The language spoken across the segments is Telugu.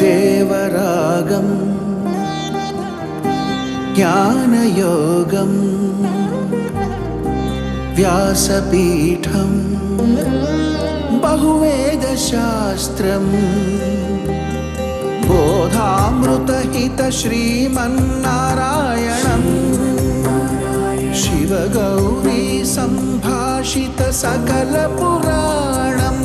దేవరాగం జ్ఞానయోగం వ్యాసపీఠం బహువేదశాస్త్రం బోధామృతహిత శ్రీమన్నారాయణం శివగౌరీ సంభాషిత సకల పురాణం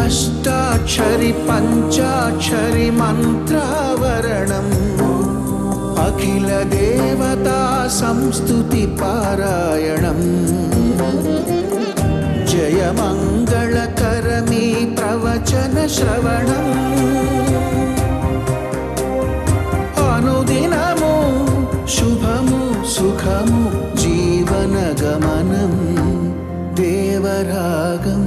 అష్టాక్షరి పంచాక్షరి మంత్రావరణం అఖిల దేవతా సంస్తుతి పారాయణం జయ మంగళకరమీ ప్రవచన శ్రవణం అనుదినము శుభము సుఖము జీవన గమనం దేవరాగం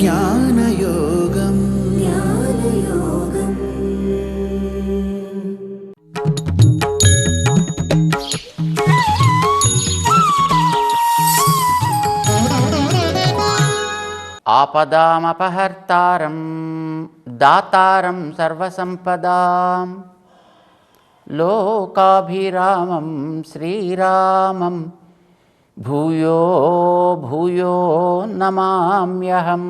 జ్ఞానయోగం ఆపదామపహర్తారం దాతారం సర్వసంపదాం లోకాభిరామం శ్రీరామం భూయో భూయో నమామ్యహం.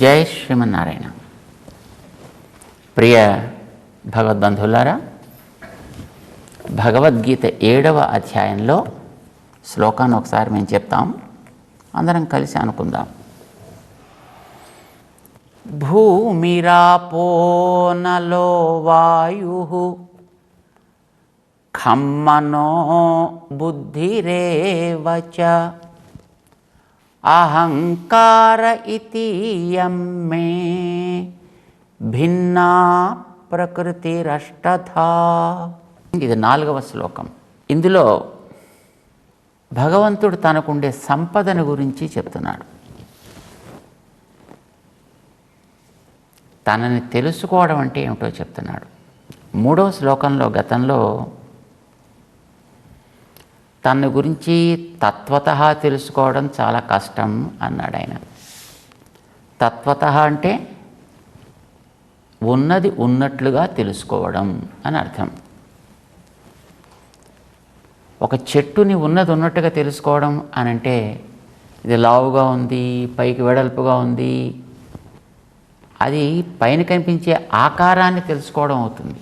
జై శ్రీమన్నారాయణ. ప్రియ భగవద్బంధువులారా, భగవద్గీత 7వ అధ్యాయంలో శ్లోకాన్ని ఒకసారి మేము చెప్తాం, అందరం కలిసి అనుకుందాం. భూమిరాపో నలో వాయుః ఖం మనో బుద్ధిరేవ చ అహంకార ఇతీయం మే భిన్నా ప్రకృతిరష్టథా. ఇది 4వ శ్లోకం. ఇందులో భగవంతుడు తనకుండే సంపదను గురించి చెప్తున్నాడు. తనని తెలుసుకోవడం అంటే ఏమిటో చెప్తున్నాడు. 3వ శ్లోకంలో గతంలో తన గురించి తత్వతః తెలుసుకోవడం చాలా కష్టం అన్నాడు ఆయన. తత్వతః అంటే ఉన్నది ఉన్నట్లుగా తెలుసుకోవడం అని అర్థం. ఒక చెట్టుని ఉన్నది ఉన్నట్టుగా తెలుసుకోవడం అని అంటే ఇది లావుగా ఉంది, పైకి వెడల్పుగా ఉంది, అది పైన కనిపించే ఆకారాన్ని తెలుసుకోవడం అవుతుంది.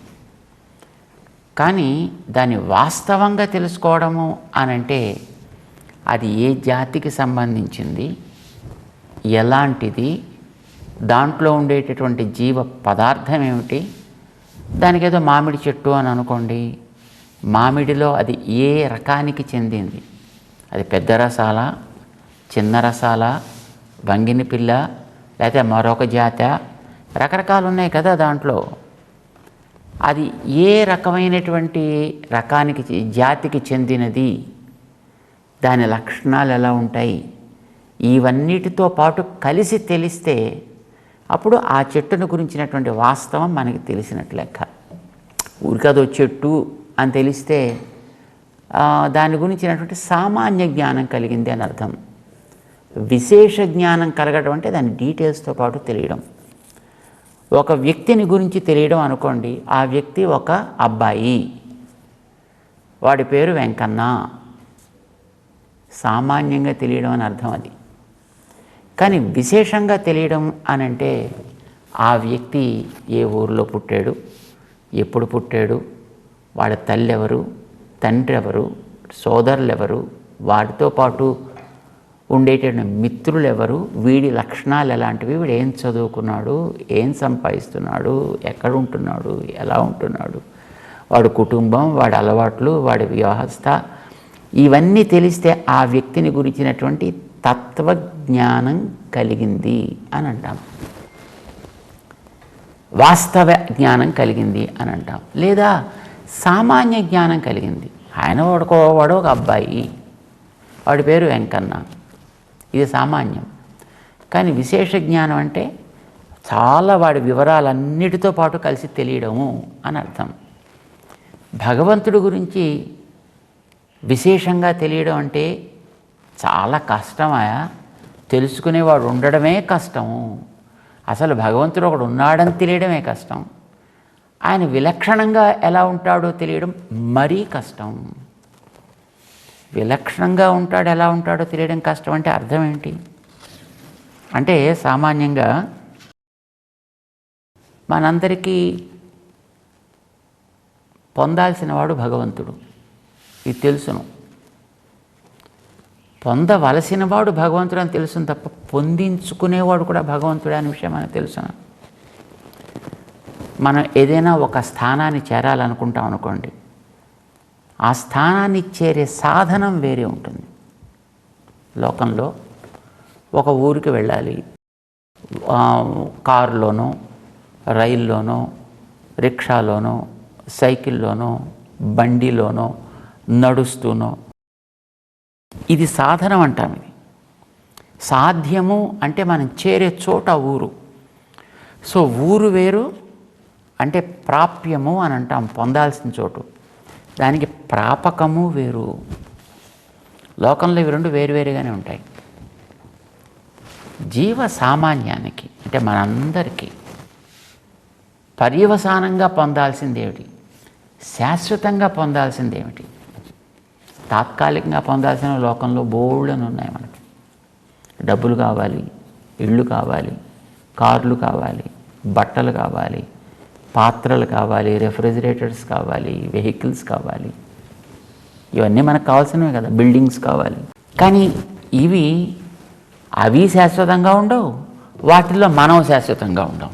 కానీ దాన్ని వాస్తవంగా తెలుసుకోవడము అని అంటే అది ఏ జాతికి సంబంధించింది, ఎలాంటిది, దాంట్లో ఉండేటటువంటి జీవ పదార్థం ఏమిటి. దానికి ఏదో మామిడి చెట్టు అని అనుకోండి, మామిడిలో అది ఏ రకానికి చెందింది, అది పెద్ద రసాల, చిన్న రసాల, బంగిని పిల్ల, లేకపోతే మరొక జాత, రకరకాలు ఉన్నాయి కదా దాంట్లో. అది ఏ రకమైనటువంటి రకానికి జాతికి చెందినది, దాని లక్షణాలు ఎలా ఉంటాయి, ఇవన్నిటితో పాటు కలిసి తెలిస్తే అప్పుడు ఆ చెట్టును గురించినటువంటి వాస్తవం మనకి తెలిసినట్లు లెక్క. ఊరికదో చెట్టు అని తెలిస్తే దాని గురించినటువంటి సామాన్య జ్ఞానం కలిగింది అని అర్థం. విశేష జ్ఞానం కలగడం అంటే దాని డీటెయిల్స్తో పాటు తెలియడం. ఒక వ్యక్తిని గురించి తెలియడం అనుకోండి, ఆ వ్యక్తి ఒక అబ్బాయి, వాడి పేరు వెంకన్న, సామాన్యంగా తెలియడం అని అర్థం అది. కానీ విశేషంగా తెలియడం అని అంటే ఆ వ్యక్తి ఏ ఊరిలో పుట్టాడు, ఎప్పుడు పుట్టాడు, వాడి తల్లి ఎవరు, తండ్రి ఎవరు, సోదరులు ఎవరు, వాడితో పాటు ఉండేటటువంటి మిత్రులు ఎవరు, వీడి లక్షణాలు ఎలాంటివి, వీడు ఏం చదువుకున్నాడు, ఏం సంపాదిస్తున్నాడు, ఎక్కడ ఉంటున్నాడు, ఎలా ఉంటున్నాడు, వాడి కుటుంబం, వాడి అలవాట్లు, వాడి వ్యవస్థ, ఇవన్నీ తెలిస్తే ఆ వ్యక్తిని గురించినటువంటి తత్వజ్ఞానం కలిగింది అని అంటాం. వాస్తవ జ్ఞానం కలిగింది అని అంటాం. లేదా సామాన్య జ్ఞానం కలిగింది. ఆయన వాడు ఒక అబ్బాయి, వాడి పేరు వెంకన్న, ఇది సామాన్యం. కానీ విశేష జ్ఞానం అంటే చాలా వాడి వివరాలన్నిటితో పాటు కలిసి తెలియడము అని అర్థం. భగవంతుడి గురించి విశేషంగా తెలియడం అంటే చాలా కష్టమాయా, తెలుసుకునేవాడు ఉండడమే కష్టము. అసలు భగవంతుడు ఒకడు ఉన్నాడని తెలియడమే కష్టం. ఆయన విలక్షణంగా ఎలా ఉంటాడో తెలియడం మరీ కష్టం. విలక్షణంగా ఉంటాడు, ఎలా ఉంటాడో తెలియడం కష్టం అంటే అర్థం ఏంటి అంటే, సామాన్యంగా మనందరికీ పొందాల్సిన వాడు భగవంతుడు, ఇది తెలుసును. పొందవలసిన వాడు భగవంతుడు అని తెలుసును తప్ప పొందించుకునేవాడు కూడా భగవంతుడు అనే విషయం మనకు తెలుసును. మనం ఏదైనా ఒక స్థానాన్ని చేరాలనుకుంటాం అనుకోండి, ఆ స్థానాన్ని చేరే సాధనం వేరే ఉంటుంది. లోకంలో ఒక ఊరికి వెళ్ళాలి, కారులోనో, రైల్లోనో, రిక్షాలోనో, సైకిల్లోనో, బండిలోనో, నడుస్తూనో, ఇది సాధనం అంటాం. ఇది సాధ్యము అంటే మనం చేరే చోట ఊరు. సో ఊరు వేరు అంటే ప్రాప్యము అని అంటాం, పొందాల్సిన చోటు. దానికి ప్రాపకము వేరు. లోకంలో ఇవి రెండు వేరువేరుగానే ఉంటాయి. జీవ సామాన్యానికి అంటే మనందరికీ పర్యవసానంగా పొందాల్సింది ఏమిటి, శాశ్వతంగా పొందాల్సింది ఏమిటి? తాత్కాలికంగా పొందాల్సిన లోకంలో బోల్డని ఉన్నాయి మనకి. డబ్బులు కావాలి, ఇళ్ళు కావాలి, కార్లు కావాలి, బట్టలు కావాలి, పాత్రలు కావాలి, రెఫ్రిజిరేటర్స్ కావాలి, వెహికల్స్ కావాలి. ఇవన్నీ మనకు కావాల్సినవి కదా, బిల్డింగ్స్ కావాలి. కానీ అవి శాశ్వతంగా ఉండవు, వాటిల్లో మనం శాశ్వతంగా ఉండవు.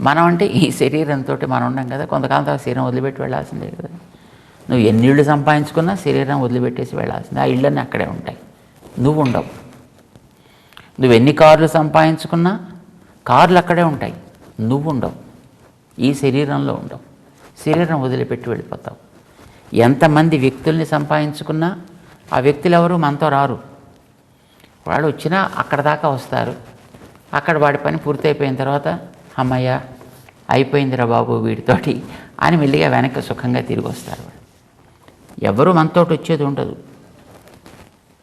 మనం అంటే ఈ శరీరంతో మనం ఉండం కదా, కొంతకాలం తర్వాత శరీరం వదిలిపెట్టి వెళ్ళాల్సిందే కదా. నువ్వు ఎన్ని ఇళ్ళు సంపాదించుకున్నా శరీరం వదిలిపెట్టేసి వెళ్ళాల్సిందే. ఆ ఇళ్ళన్నీ అక్కడే ఉంటాయి, నువ్వు ఉండవు. నువ్వు ఎన్ని కార్లు సంపాదించుకున్నా కార్లు అక్కడే ఉంటాయి, నువ్వు ఉండవు. ఈ శరీరంలో ఉండవు, శరీరం వదిలిపెట్టి వెళ్ళిపోతావు. ఎంతమంది వ్యక్తుల్ని సంపాదించుకున్నా ఆ వ్యక్తులు ఎవరు మనతో రారు. వాడు వచ్చినా అక్కడ దాకా వస్తారు. అక్కడ వాడి పని పూర్తయిపోయిన తర్వాత అమ్మయ్య అయిపోయిందిరా బాబు వీడితోటి అని మెల్లిగా వెనక్కి సుఖంగా తిరిగి వస్తారు. ఎవరు మనతోటి వచ్చేది ఉండదు.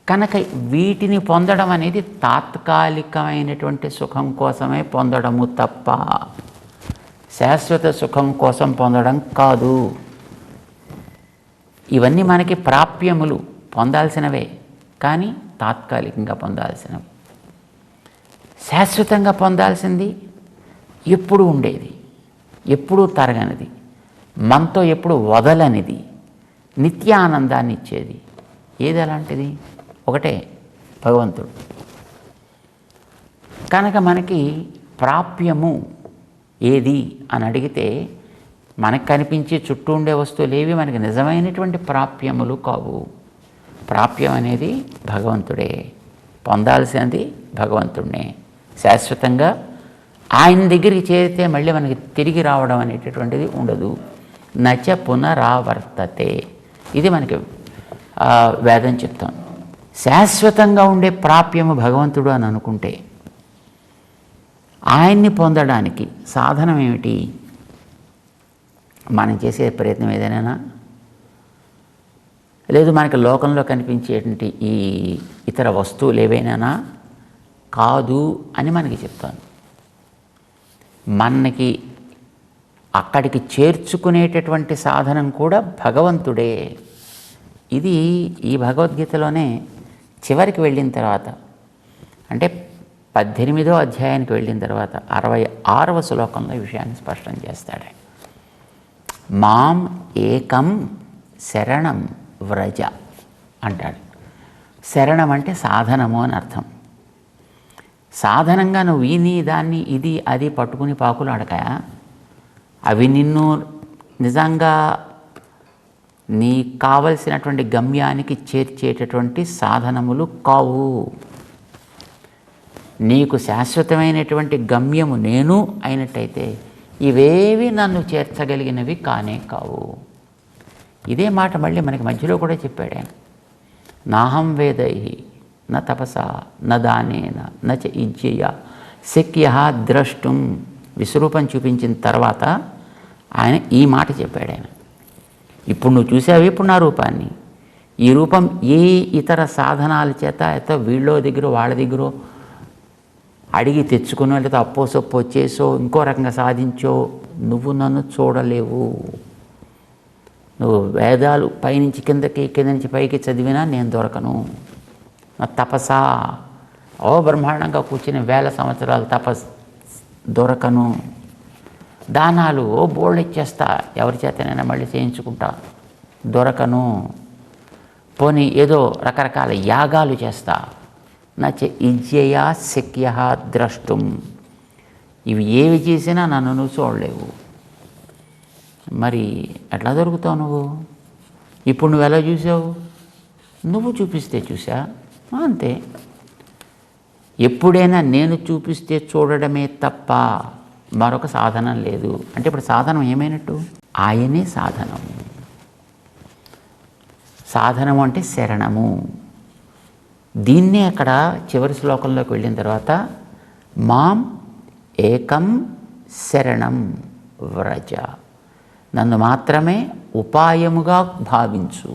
కనుక వీటిని పొందడం అనేది తాత్కాలికమైనటువంటి సుఖం కోసమే పొందడము తప్ప శాశ్వత సుఖం కోసం పొందడం కాదు. ఇవన్నీ మనకి ప్రాప్యములు, పొందాల్సినవే, కానీ తాత్కాలికంగా పొందాల్సినవి. శాశ్వతంగా పొందాల్సింది ఎప్పుడు ఉండేది, ఎప్పుడూ తరగనిది, మనతో ఎప్పుడు వదలనిది, నిత్యానందాన్ని ఇచ్చేది ఏది అలాంటిది? ఒకటే, భగవంతుడు. కనుక మనకి ప్రాప్యము ఏది అని అడిగితే మనకు కనిపించే చుట్టూ ఉండే వస్తువులు ఏవి మనకి నిజమైనటువంటి ప్రాప్యములు కావు. ప్రాప్యం అనేది భగవంతుడే, పొందాల్సినది భగవంతుడినే. శాశ్వతంగా ఆయన దగ్గరికి చేరితే మళ్ళీ మనకి తిరిగి రావడం అనేటటువంటిది ఉండదు. నచ పునరావర్తతే, ఇది మనకి వేదం చెప్తాం. శాశ్వతంగా ఉండే ప్రాప్యము భగవంతుడు అని అనుకుంటే ఆయన్ని పొందడానికి సాధనం ఏమిటి? మనం చేసే ప్రయత్నం ఏదైనా, లేదు మనకి లోకంలో కనిపించేటువంటి ఈ ఇతర వస్తువులు ఏవైనా కాదు అని మనకి చెప్తాను. మనకి అక్కడికి చేర్చుకునేటటువంటి సాధనం కూడా భగవంతుడే. ఇది ఈ భగవద్గీతలోనే చివరికి వెళ్ళిన తర్వాత, అంటే 18వ అధ్యాయానికి వెళ్ళిన తర్వాత 66వ శ్లోకంలో ఈ విషయాన్ని స్పష్టం చేస్తాడు. మాం ఏకం శరణం వ్రజ అంటాడు. శరణం అంటే సాధనము అని అర్థం. సాధనంగా నువ్వు ఈని దాన్ని ఇది అది పట్టుకుని పాకులు అడకాయా, అవి నిన్ను నిజంగా నీ కావలసినటువంటి గమ్యానికి చేర్చేటటువంటి సాధనములు కావు. నీకు శాశ్వతమైనటువంటి గమ్యము నేను అయినట్టయితే ఇవేవి నన్ను చేర్చగలిగినవి కానే కావు. ఇదే మాట మళ్ళీ మనకి మధ్యలో కూడా చెప్పాడు ఆయన. నాహం వేదై న తపసా న దానేన న చ ఇజ్జయ శక్య ద్రష్టుం. విశ్వరూపం చూపించిన తర్వాత ఆయన ఈ మాట చెప్పాడు ఆయన. ఇప్పుడు నువ్వు చూసావు ఇప్పుడు నా రూపాన్ని, ఈ రూపం ఏ ఇతర సాధనాల చేత అయితే వీళ్ళో దగ్గర వాళ్ళ దగ్గర అడిగి తెచ్చుకునో లేదా అప్పో సొప్పో చేసో ఇంకో రకంగా సాధించో నువ్వు నన్ను చూడలేవు. నువ్వు వేదాలు పైనుంచి కిందకి, కింద నుంచి పైకి చదివినా నేను దొరకను. నా తపస్సా ఓ బ్రహ్మాండంగా కూర్చుని 1000 సంవత్సరాలు దొరకను. దానాలు ఓ బోల్డ్ ఇచ్చేస్తా, ఎవరి చేతనైనా మళ్ళీ చేయించుకుంటా, దొరకను. పోనీ ఏదో రకరకాల యాగాలు చేస్తా, నచ ఇజ్యయా శక్య ద్రష్టుం. ఇవి ఏవి చేసినా నన్ను నువ్వు చూడలేవు. మరి ఎట్లా దొరుకుతావు నువ్వు? ఇప్పుడు నువ్వు ఎలా చూసావు? నువ్వు చూపిస్తే చూసా, అంతే. ఎప్పుడైనా నేను చూపిస్తే చూడడమే తప్ప మరొక సాధనం లేదు. అంటే ఇప్పుడు సాధనం ఏమైనట్టు? ఆయనే సాధనం. సాధనము అంటే శరణము. దీన్నే అక్కడ చివరి శ్లోకంలోకి వెళ్ళిన తర్వాత మాం ఏకం శరణం వ్రజ, నన్ను మాత్రమే ఉపాయముగా భావించు.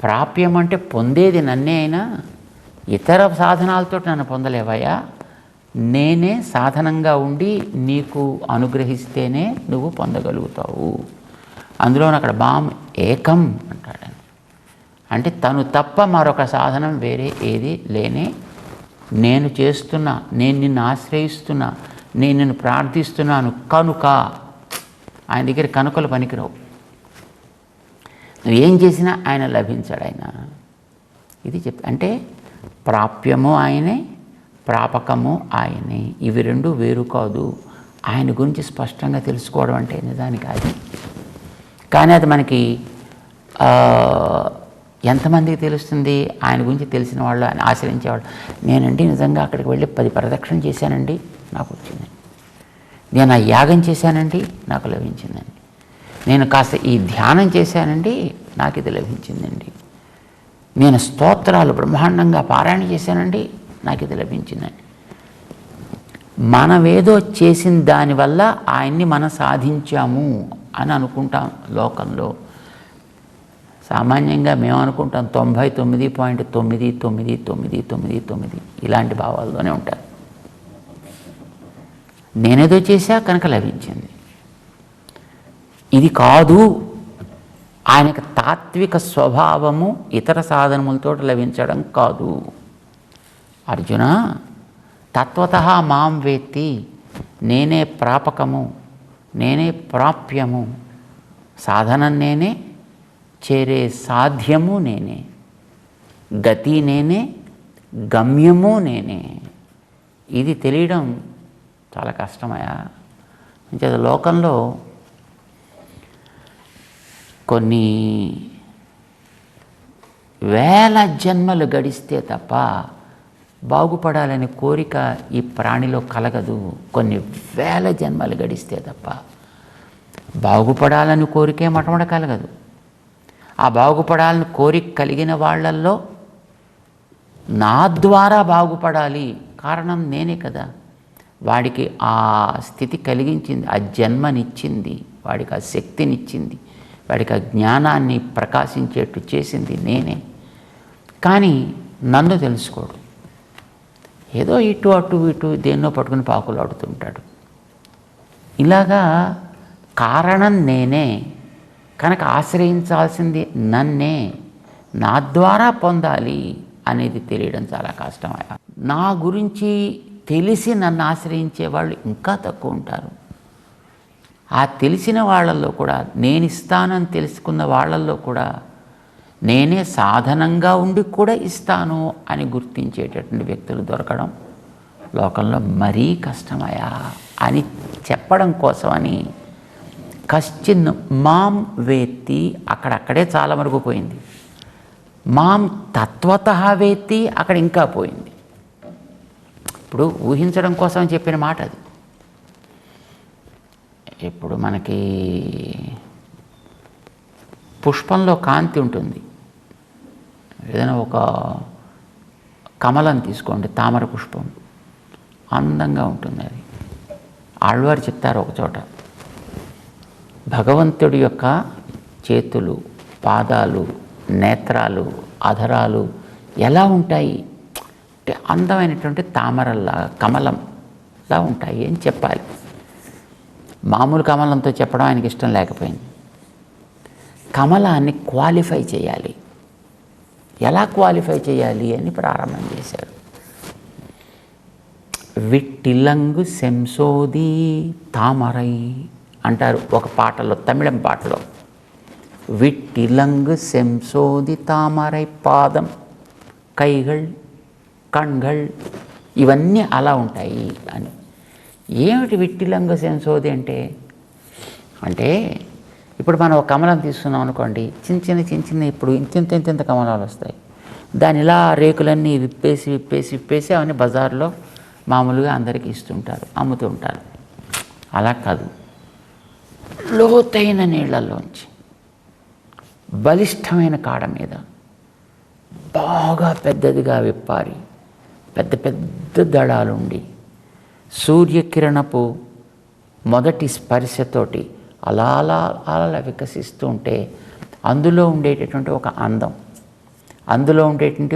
ప్రాప్యం అంటే పొందేది నన్నే అయినా ఇతర సాధనాలతో నన్ను పొందలేవయ్యా. నేనే సాధనంగా ఉండి నీకు అనుగ్రహిస్తేనే నువ్వు పొందగలుగుతావు. అందులో అక్కడ మాం ఏకం అంటాడు. అంటే తను తప్ప మరొక సాధనం వేరే ఏది లేనే. నేను చేస్తున్నా, నేను నిన్ను ఆశ్రయిస్తున్నా, నేను నిన్ను ప్రార్థిస్తున్నాను కనుక. ఆయన దగ్గర కనుకలు పనికిరావు. నువ్వేం చేసినా ఆయన లభించాడు. ఆయన ఇది అంటే ప్రాప్యము ఆయనే, ప్రాపకము ఆయనే. ఇవి రెండు వేరు కాదు. ఆయన గురించి స్పష్టంగా తెలుసుకోవడం అంటే నిజానికి అది. కానీ అది మనకి ఎంతమందికి తెలుస్తుంది? ఆయన గురించి తెలిసిన వాళ్ళు, ఆయన ఆశ్రయించేవాళ్ళు. నేనండి నిజంగా అక్కడికి వెళ్ళి 10 ప్రదక్షిణ చేశానండి, నాకు వచ్చిందండి. నేను ఆ యాగం చేశానండి, నాకు లభించిందండి. నేను కాస్త ఈ ధ్యానం చేశానండి, నాకు ఇది లభించిందండి. నేను స్తోత్రాలు బ్రహ్మాండంగా పారాయణ చేశానండి, నాకు ఇది లభించిందండి. మనమేదో చేసిన దానివల్ల ఆయన్ని మనం సాధించాము అని అనుకుంటాం. లోకంలో సామాన్యంగా మేము అనుకుంటాం 99.999999 ఇలాంటి భావాల్లోనే ఉంటారు. నేనేదో చేశా కనుక లభించింది. ఇది కాదు. ఆయనకు తాత్విక స్వభావము ఇతర సాధనములతో లభించడం కాదు. అర్జున, తత్వతః మాం వేత్తి, నేనే ప్రాపకము, నేనే ప్రాప్యము, సాధనం నేనే, చేరే సాధ్యము నేనే, గతి నేనే, గమ్యము నేనే. ఇది తెలియడం చాలా కష్టమయ్యా. అంటే లోకంలో కొన్ని వేల జన్మలు గడిస్తే తప్ప బాగుపడాలనే కోరిక ఈ ప్రాణిలో కలగదు. కొన్ని వేల జన్మలు గడిస్తే తప్ప బాగుపడాలని కోరికే మొట్టమొదట కలగదు. ఆ బాగుపడాలని కోరిక కలిగిన వాళ్ళల్లో నా ద్వారా బాగుపడాలి, కారణం నేనే కదా. వాడికి ఆ స్థితి కలిగించింది, ఆ జన్మనిచ్చింది, వాడికి ఆ శక్తినిచ్చింది, వాడికి ఆ జ్ఞానాన్ని ప్రకాశించేట్టు చేసింది నేనే. కానీ నన్ను తెలుసుకోడు. ఏదో ఇటు అటు ఇటు దేన్నో పట్టుకుని పాకులాడుతుంటాడు. ఇలాగా కారణం నేనే కనుక ఆశ్రయించాల్సింది నన్నే, నా ద్వారా పొందాలి అనేది తెలియడం చాలా కష్టమయ్యా. నా గురించి తెలిసి నన్ను ఆశ్రయించే వాళ్ళు ఇంకా తక్కువ ఉంటారు. ఆ తెలిసిన వాళ్ళల్లో కూడా, నేను ఇస్తానని తెలుసుకున్న వాళ్ళల్లో కూడా నేనే సాధనంగా ఉండి కూడా ఇస్తాను అని గుర్తించేటటువంటి వ్యక్తులు దొరకడం లోకంలో మరీ కష్టమయ్యా అని చెప్పడం కోసమని కశ్చిన్ మాం వేత్తి అక్కడక్కడే చాలా వరకు పోయింది. మాం తత్వతః వేత్తి అక్కడ ఇంకా పోయింది. ఇప్పుడు ఊహించడం కోసం చెప్పిన మాట అది. ఇప్పుడు మనకి పుష్పంలో కాంతి ఉంటుంది. ఏదైనా ఒక కమలం తీసుకోండి, తామర పుష్పం అందంగా ఉంటుంది. అది ఆళ్వారు చెప్తారు ఒక చోట, భగవంతుడి యొక్క చేతులు, పాదాలు, నేత్రాలు, అధరాలు ఎలా ఉంటాయి అంటే అందమైనటువంటి తామరల్లా, కమలంలా ఉంటాయి అని చెప్పాలి. మామూలు కమలంతో చెప్పడం ఆయనకి ఇష్టం లేకపోయింది. కమలాన్ని క్వాలిఫై చేయాలి. ఎలా క్వాలిఫై చేయాలి అని ప్రారంభం చేశారు. విట్టిలంగు సెంసోది తామరై అంటారు ఒక పాటలో, తమిళం పాటలో. విట్టిలంగు సెంసోది తామరై పాదం, కైగళ్, కణ్గళ్ ఇవన్నీ అలా ఉంటాయి అని. ఏమిటి విట్టిలంగు సెంసోది అంటే? అంటే ఇప్పుడు మనం ఒక కమలం తీసుకున్నాం అనుకోండి, చిన్న చిన్న ఇప్పుడు ఇంత కమలాలు వస్తాయి. దాని ఇలా రేకులన్నీ విప్పేసి అవన్నీ బజార్లో మామూలుగా అందరికీ ఇస్తుంటారు, అమ్ముతూ ఉంటారు. అలా కాదు, లోతైన నీళ్ళల్లోంచి బలిష్టమైన కాడ మీద బాగా పెద్దదిగా విప్పారి పెద్ద దళాలుండి సూర్యకిరణపు మొదటి స్పర్శతోటి అలా వికసిస్తూ ఉంటే అందులో ఉండేటటువంటి ఒక అందం, అందులో ఉండేటువంటి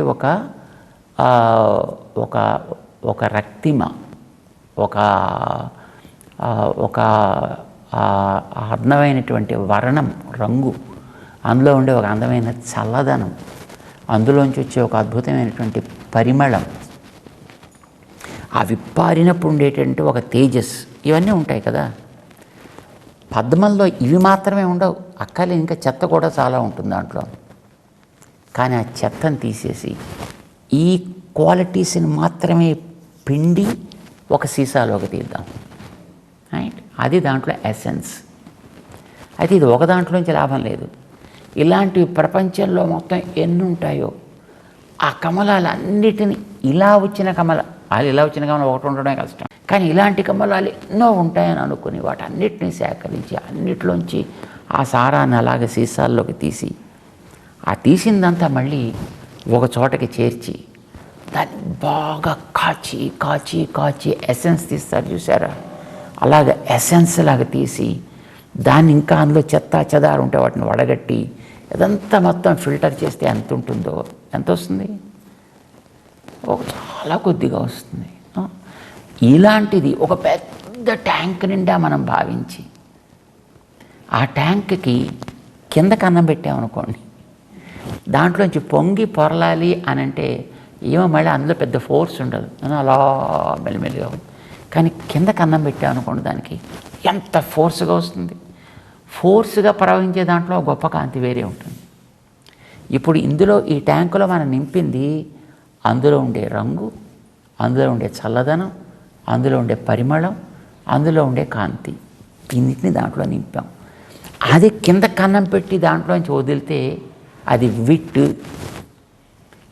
ఒక రక్తిమ, ఒక అందమైనటువంటి వర్ణం, రంగు, అందులో ఉండే ఒక అందమైన చల్లదనం, అందులోంచి వచ్చే ఒక అద్భుతమైనటువంటి పరిమళం, ఆ విప్పారినప్పుడు ఉండేటువంటి ఒక తేజస్, ఇవన్నీ ఉంటాయి కదా. పద్మంలో ఇవి మాత్రమే ఉండవు, అక్కలే ఇంకా చెత్త కూడా చాలా ఉంటుంది దాంట్లో. కానీ ఆ చెత్తను తీసేసి ఈ క్వాలిటీస్ని మాత్రమే పిండి ఒక సీసాలోకి తీద్దాం, రైట్? అది దాంట్లో ఎసెన్స్. అయితే ఇది ఒక దాంట్లోంచి లాభం లేదు. ఇలాంటివి ప్రపంచంలో మొత్తం ఎన్ని ఉంటాయో ఆ కమలాలన్నిటినీ ఇలా వచ్చిన కమలం ఒకటి ఉండడమే కష్టం. కానీ ఇలాంటి కమలాలు ఎన్నో ఉంటాయని అనుకుని వాటన్నిటినీ సేకరించి అన్నిట్లోంచి ఆ సారాన్ని అలాగే సీసాల్లోకి తీసి ఆ తీసిందంతా మళ్ళీ ఒక చోటకి చేర్చి దాన్ని బాగా కాచి ఎసెన్స్ తీస్తారు చూసారా, అలాగ ఎసెన్స్ లాగా తీసి దాన్ని ఇంకా అందులో చెదారు ఉంటే వాటిని వడగట్టి ఇదంతా మొత్తం ఫిల్టర్ చేస్తే ఎంత ఉంటుందో, ఎంత వస్తుంది? చాలా కొద్దిగా వస్తుంది. ఇలాంటిది ఒక పెద్ద ట్యాంక్ నిండా మనం భావించి ఆ ట్యాంక్కి కిందకి అన్నం పెట్టామనుకోండి, దాంట్లోంచి పొంగి పొరలాలి అని అంటే ఏమో మళ్ళీ అందులో పెద్ద ఫోర్స్ ఉండదు, అలా మెల్లిమెల్లిగా. కానీ కిందకి అన్నం పెట్టామనుకోండి, దానికి ఎంత ఫోర్స్గా వస్తుంది. ఫోర్స్గా ప్రవహించే దాంట్లో గొప్ప కాంతి వేరే ఉంటుంది. ఇప్పుడు ఇందులో ఈ ట్యాంకులో మనం నింపింది అందులో ఉండే రంగు, అందులో ఉండే చల్లదనం, అందులో ఉండే పరిమళం, అందులో ఉండే కాంతి, ఇన్నిటిని దాంట్లో నింపాం. అది కింద కన్నం పెట్టి దాంట్లోంచి వదిలితే అది విట్,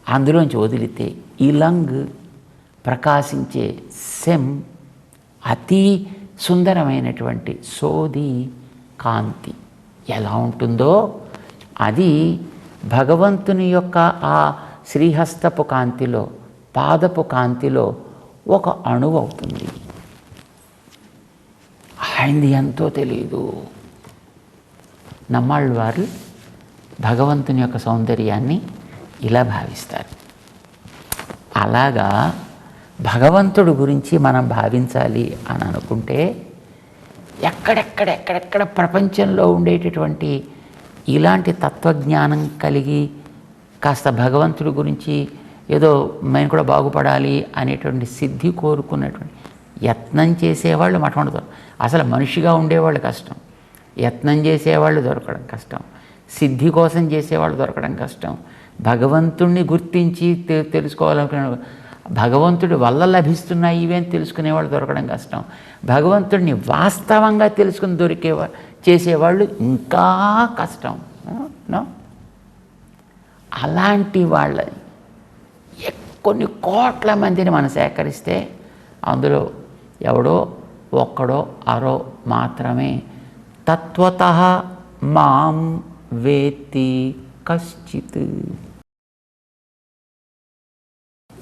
అందులోంచి వదిలితే ఇలంగ్, ప్రకాశించే సెం, అతి సుందరమైనటువంటి సోది, కాంతి ఎలా ఉంటుందో అది భగవంతుని యొక్క ఆ శ్రీహస్తపు కాంతిలో, పాదపు కాంతిలో ఒక అణువు అవుతుంది. ఆయనది ఎంతో తెలియదు. నమ్మాళ్ళు వారు భగవంతుని యొక్క సౌందర్యాన్ని ఇలా భావిస్తారు. అలాగా భగవంతుడు గురించి మనం భావించాలి అని అనుకుంటే ఎక్కడెక్కడ ప్రపంచంలో ఉండేటటువంటి ఇలాంటి తత్వజ్ఞానం కలిగి కాస్త భగవంతుడి గురించి ఏదో మేము కూడా బాగుపడాలి అనేటువంటి సిద్ధి కోరుకున్నటువంటి యత్నం చేసేవాళ్ళు మఠమడుతారు. అసలు మనిషిగా ఉండేవాళ్ళు కష్టం, యత్నం చేసేవాళ్ళు దొరకడం కష్టం, సిద్ధి కోసం చేసేవాళ్ళు దొరకడం కష్టం, భగవంతుణ్ణి గుర్తించి తెలుసుకోవాలనుకునే భగవంతుడి వల్ల లభిస్తున్నాయి ఇవేం తెలుసుకునేవాళ్ళు దొరకడం కష్టం, భగవంతుడిని వాస్తవంగా తెలుసుకుని చేసేవాళ్ళు ఇంకా కష్టం. అలాంటి వాళ్ళ కొన్ని కోట్ల మందిని మనం సేకరిస్తే అందులో ఎవడో ఒక్కడో అరో మాత్రమే తత్వతః మాం వేత్తి కశ్చిత్.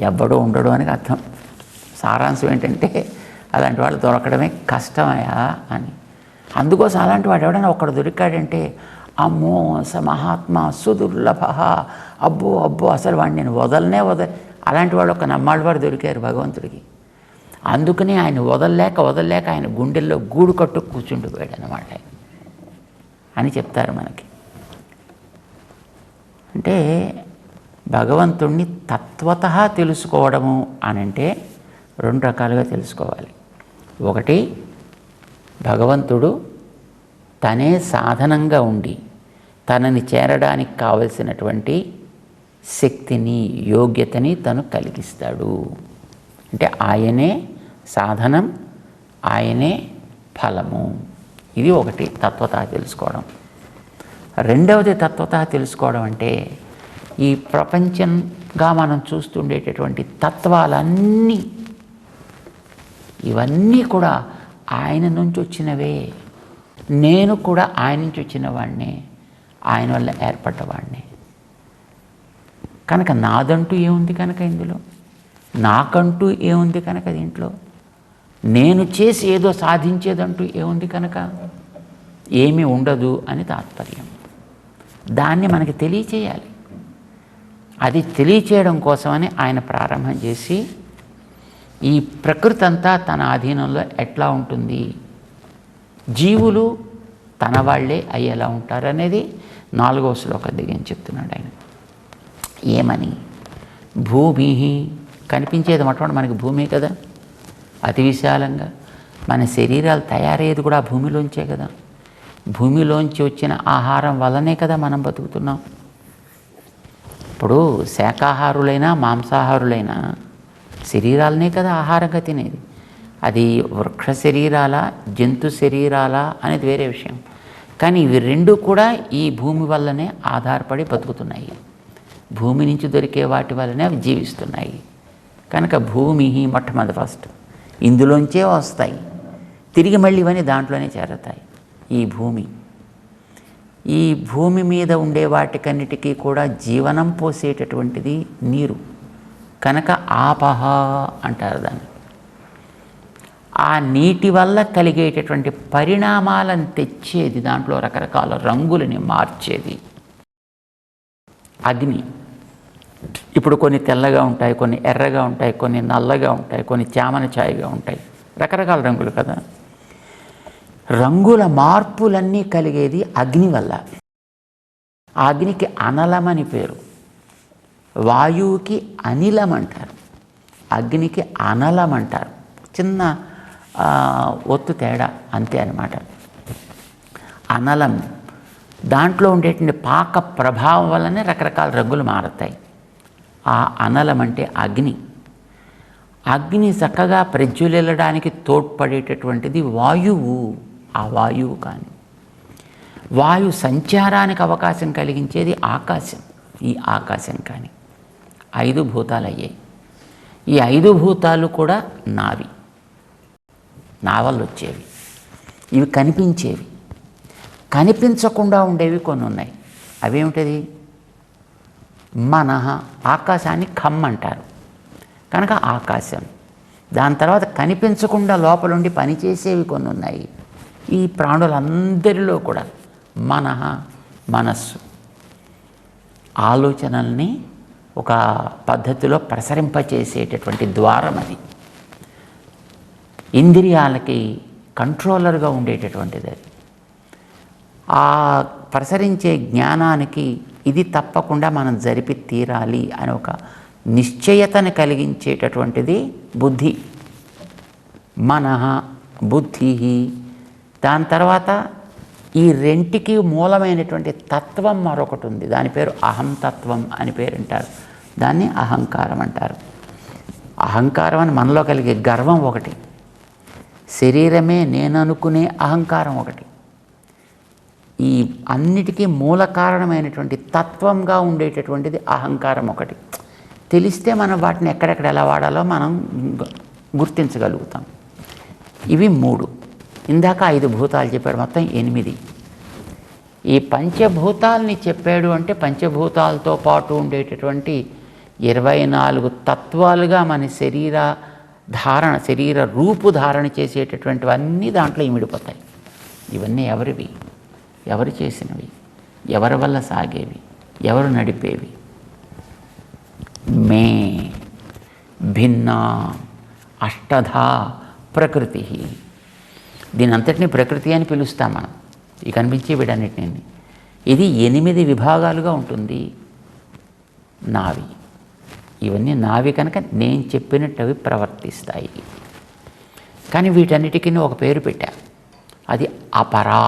ఎవడో ఉండడు అని అర్థం. సారాంశం ఏంటంటే అలాంటి వాళ్ళు దొరకడమే కష్టమయ్యా అని. అందుకోసం అలాంటి వాడు ఎవడైనా ఒక్కడు దొరికాడంటే అమ్మో స మహాత్మ సుదుర్లభ, అబ్బో అబ్బో అసలు వాడిని నేను వదలనే అలాంటి వాడు ఒక నమ్మాళ్ళ వారు దొరికారు భగవంతుడికి. అందుకని ఆయన వదలలేక ఆయన గుండెల్లో గూడు కట్టు కూర్చుండిపోయాడు అన్నమాట అని చెప్తారు మనకి. అంటే భగవంతుణ్ణి తత్వతః తెలుసుకోవడము అనంటే 2 రకాలుగా తెలుసుకోవాలి. ఒకటి, భగవంతుడు తనే సాధనంగా ఉండి తనని చేరడానికి కావలసినటువంటి శక్తిని, యోగ్యతని తను కలిగిస్తాడు. అంటే ఆయనే సాధనం, ఆయనే ఫలము. ఇది ఒకటి తత్వతః తెలుసుకోవడం. రెండవది తత్వతః తెలుసుకోవడం అంటే ఈ ప్రపంచంగా మనం చూస్తుండేటటువంటి తత్వాలన్నీ, ఇవన్నీ కూడా ఆయన నుంచి వచ్చినవే. నేను కూడా ఆయన నుంచి వచ్చిన వాడినే, ఆయన వల్ల ఏర్పడ్డవాడినే. కనుక నాదంటూ ఏముంది కనుక ఇందులో, నాకంటూ ఏముంది కనుక దీంట్లో, నేను చేసి ఏదో సాధించేదంటూ ఏముంది కనుక ఏమీ ఉండదు అని తాత్పర్యం. దాన్ని మనకి తెలియచేయాలి. అది తెలియచేయడం కోసమని ఆయన ప్రారంభం చేసి ఈ ప్రకృతి అంతా తన ఆధీనంలో ఎట్లా ఉంటుంది, జీవులు తన వాళ్ళే అయ్యేలా ఉంటారు అనేది 4వ శ్లోకం దగ్గర చెప్తున్నాడు ఆయన. ఏమని? భూమి, కనిపించేది మొట్టమొదటి మనకి భూమి కదా, అతి విశాలంగా. మన శరీరాలు తయారయ్యేది కూడా భూమిలోంచే కదా. భూమిలోంచి వచ్చిన ఆహారం వల్లనే కదా మనం బతుకుతున్నాం. ఇప్పుడు శాకాహారులైనా మాంసాహారులైనా శరీరాలనే కదా ఆహారంగా తినేది. అది వృక్ష శరీరాల, జంతు శరీరాల అనేది వేరే విషయం. కానీ ఇవి 2 కూడా ఈ భూమి వల్లనే ఆధారపడి బతుకుతున్నాయి. భూమి నుంచి దొరికే వాటి వల్లనే అవి జీవిస్తున్నాయి. కనుక భూమి మొట్టమొదటి ఫస్ట్ ఇందులోంచే వస్తాయి, తిరిగి మళ్ళీ ఇవన్నీ దాంట్లోనే చేరతాయి. ఈ భూమి మీద ఉండే వాటికన్నిటికీ కూడా జీవనం పోసేటటువంటిది నీరు. కనుక ఆపహ అంటారు దాన్ని. ఆ నీటి వల్ల కలిగేటటువంటి పరిణామాలను తెచ్చేది, దాంట్లో రకరకాల రంగులని మార్చేది అగ్ని. ఇప్పుడు కొన్ని తెల్లగా ఉంటాయి, కొన్ని ఎర్రగా ఉంటాయి, కొన్ని నల్లగా ఉంటాయి, కొన్ని చామన ఛాయగా ఉంటాయి, రకరకాల రంగులు కదా. రంగుల మార్పులన్నీ కలిగేది అగ్ని వల్ల. ఆ అగ్నికి అనలమని పేరు, వాయువుకి అనిలం అంటారు, అగ్నికి అనలం అంటారు. చిన్న ఒత్తు తేడా అంతే అన్నమాట. అనలం దాంట్లో ఉండేటువంటి పాక ప్రభావం వల్లనే రకరకాల రంగులు మారుతాయి. ఆ అనలం అంటే అగ్ని. అగ్ని చక్కగా ప్రజ్వలిల్లడానికి తోడ్పడేటటువంటిది వాయువు. ఆ వాయువు కానీ వాయు సంచారానికి అవకాశం కలిగించేది ఆకాశం. ఈ ఆకాశం కానీ 5 భూతాలు అయ్యాయి. ఈ 5 భూతాలు కూడా నావి, నా వల్ల వచ్చేవి. ఇవి కనిపించేవి. కనిపించకుండా ఉండేవి కొన్ని ఉన్నాయి. అవేమిటది? మనః, ఆకాశాన్ని ఖమ్ అంటారు కనుక ఆకాశం. దాని తర్వాత కనిపించకుండా లోపలుండి పనిచేసేవి కొన్ని ఉన్నాయి. ఈ ప్రాణులందరిలో కూడా మనః, మనస్సు, ఆలోచనల్ని ఒక పద్ధతిలో ప్రసరింపచేసేటటువంటి ద్వారం అది. ఇంద్రియాలకి కంట్రోలర్గా ఉండేటటువంటిది అది. ఆ ప్రసరించే జ్ఞానానికి ఇది తప్పకుండా మనం జరిపి తీరాలి అని ఒక నిశ్చయతను కలిగించేటటువంటిది బుద్ధి. మనః, బుద్ధి. దాని తర్వాత ఈ రెంటికి మూలమైనటువంటి తత్వం మరొకటి ఉంది. దాని పేరు అహంతత్వం అని పేరంటారు. దాన్ని అహంకారం అంటారు. అహంకారం అని మనలో కలిగే గర్వం ఒకటి, శరీరమే నేను అనుకునే అహంకారం ఒకటి. ఈ అన్నిటికీ మూల కారణమైనటువంటి తత్వంగా ఉండేటటువంటిది అహంకారం ఒకటి. తెలిస్తే మనం వాటిని ఎక్కడెక్కడ ఎలా వాడాలో మనం గుర్తించగలుగుతాం. ఇవి 3. ఇందాక 5 భూతాలు చెప్పాడు, మొత్తం 8. ఈ పంచభూతాలని చెప్పాడు అంటే పంచభూతాలతో పాటు ఉండేటటువంటి 24 తత్వాలుగా మన శరీర రూపు ధారణ చేసేటటువంటివన్నీ దాంట్లో ఇమిడిపోతాయి. ఇవన్నీ ఎవరివి? ఎవరు చేసినవి? ఎవరి వల్ల సాగేవి, ఎవరు నడిపేవి. మే భిన్న అష్టధా ప్రకృతి. దీని అంతటినీ ప్రకృతి అని పిలుస్తాం మనం, ఈ కనిపించే వీటన్నిటిని. ఇది 8 విభాగాలుగా ఉంటుంది నావి. ఇవన్నీ నావి కనుక నేను చెప్పినట్టు అవి ప్రవర్తిస్తాయి. కానీ వీటన్నిటికీ ఒక పేరు పెట్టా, అది అపరా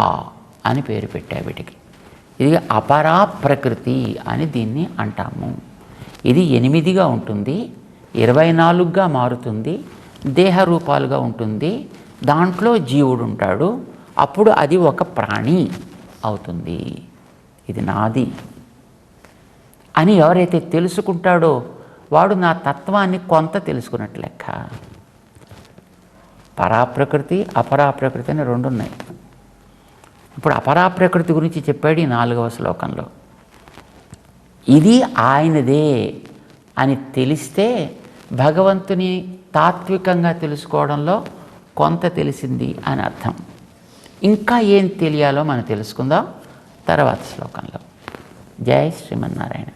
అని పేరు పెట్టా వీటికి. ఇది అపరా ప్రకృతి అని దీన్ని అంటాము. ఇది 8గా ఉంటుంది, 24గా మారుతుంది, దేహ రూపాలుగా ఉంటుంది, దాంట్లో జీవుడు ఉంటాడు, అప్పుడు అది ఒక ప్రాణి అవుతుంది. ఇది నాది అని ఎవరైతే తెలుసుకుంటాడో వాడు నా తత్వాన్ని కొంత తెలుసుకున్నట్టు లెక్క. పరాప్రకృతి అపరాప్రకృతి అని 2 ఉన్నాయి. ఇప్పుడు అపరాప్రకృతి గురించి చెప్పాడు ఈ 4వ శ్లోకంలో. ఇది ఆయనదే అని తెలిస్తే భగవంతుని తాత్వికంగా తెలుసుకోవడంలో కొంత తెలిసింది అని అర్థం. ఇంకా ఏం తెలియాలో మనం తెలుసుకుందాం తర్వాత శ్లోకంలో. జై శ్రీమన్నారాయణ.